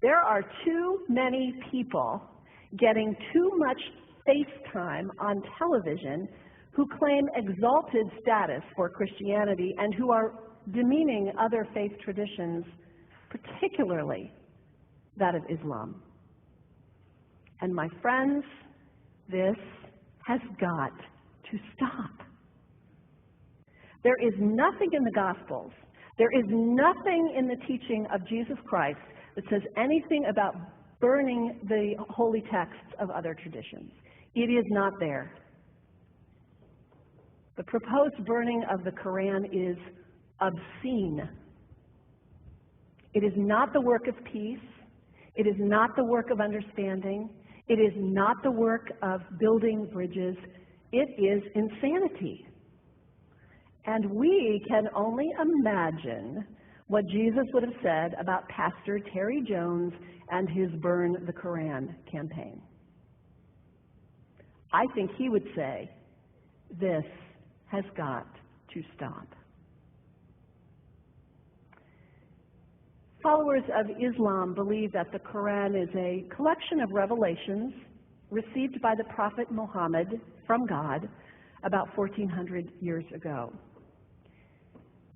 There are too many people getting too much face time on television who claim exalted status for Christianity and who are demeaning other faith traditions, particularly that of Islam. And my friends, this has got to stop. There is nothing in the Gospels, there is nothing in the teaching of Jesus Christ that says anything about burning the holy texts of other traditions. It is not there. The proposed burning of the Quran is obscene. It is not the work of peace. It is not the work of understanding. It is not the work of building bridges. It is insanity. And we can only imagine what Jesus would have said about Pastor Terry Jones and his Burn the Quran campaign. I think he would say, this has got to stop. Followers of Islam believe that the Quran is a collection of revelations received by the Prophet Muhammad from God about 1400 years ago.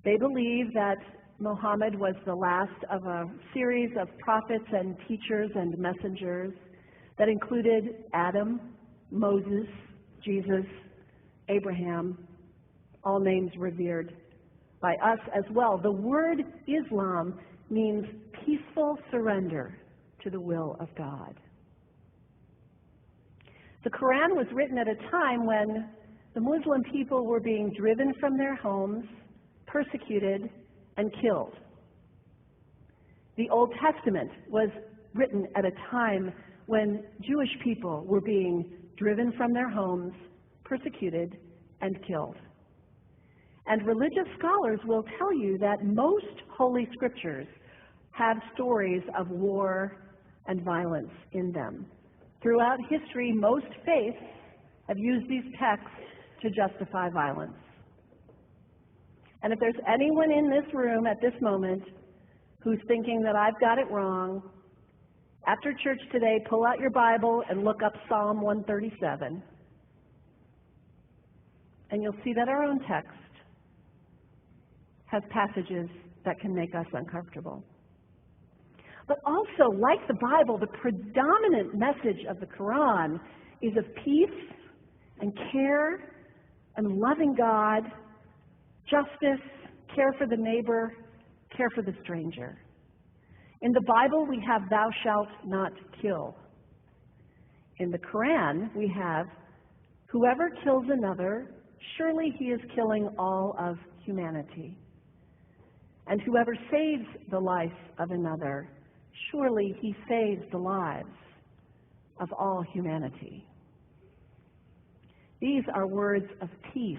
They believe that Muhammad was the last of a series of prophets and teachers and messengers that included Adam, Moses, Jesus, Abraham, all names revered by us as well. The word Islam means peaceful surrender to the will of God. The Quran was written at a time when the Muslim people were being driven from their homes, persecuted, and killed. The Old Testament was written at a time when Jewish people were being driven from their homes, persecuted, and killed. And religious scholars will tell you that most holy scriptures have stories of war and violence in them. Throughout history, most faiths have used these texts to justify violence. And if there's anyone in this room at this moment who's thinking that I've got it wrong, after church today, pull out your Bible and look up Psalm 137. And you'll see that our own text has passages that can make us uncomfortable. But also, like the Bible, the predominant message of the Quran is of peace and care and loving God, justice, care for the neighbor, care for the stranger. In the Bible, we have thou shalt not kill. In the Quran, we have whoever kills another, surely he is killing all of humanity. And whoever saves the life of another, surely he saves the lives of all humanity. These are words of peace,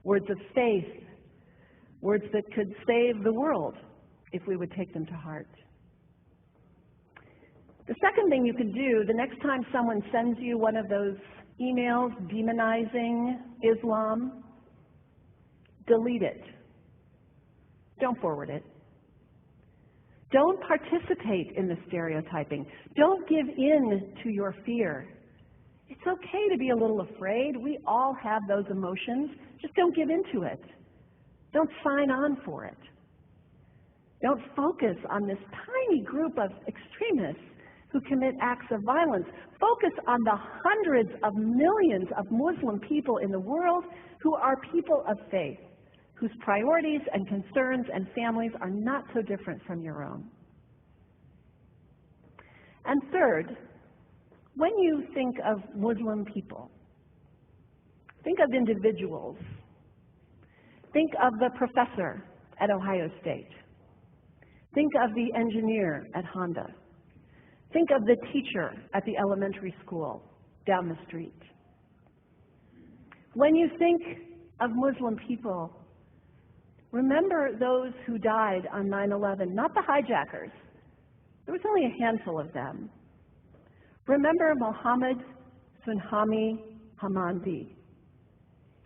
words of faith, words that could save the world if we would take them to heart. The second thing you can do, the next time someone sends you one of those emails demonizing Islam, delete it. Don't forward it. Don't participate in the stereotyping. Don't give in to your fear. It's okay to be a little afraid. We all have those emotions. Just don't give in to it. Don't sign on for it. Don't focus on this tiny group of extremists who commit acts of violence. Focus on the hundreds of millions of Muslim people in the world who are people of faith, whose priorities and concerns and families are not so different from your own. And third, when you think of Muslim people, think of individuals. Think of the professor at Ohio State. Think of the engineer at Honda. Think of the teacher at the elementary school down the street. When you think of Muslim people, remember those who died on 9/11, not the hijackers. There was only a handful of them. Remember Mohammed Sunhami Hamandi.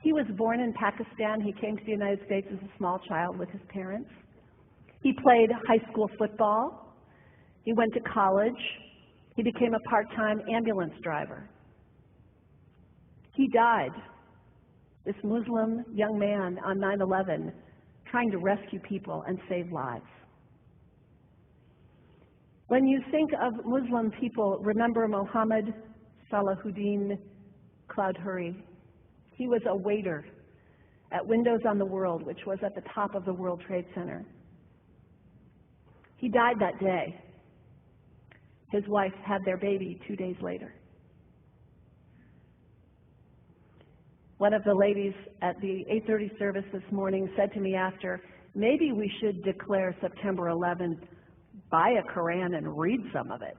He was born in Pakistan. He came to the United States as a small child with his parents. He played high school football. He went to college. He became a part-time ambulance driver. He died, this Muslim young man on 9/11, trying to rescue people and save lives. When you think of Muslim people, remember Mohammed Salahuddin Cloudhurry. He was a waiter at Windows on the World, which was at the top of the World Trade Center. He died that day. His wife had their baby 2 days later. One of the ladies at the 8:30 service this morning said to me after, maybe we should declare September 11th, buy a Quran and read some of it.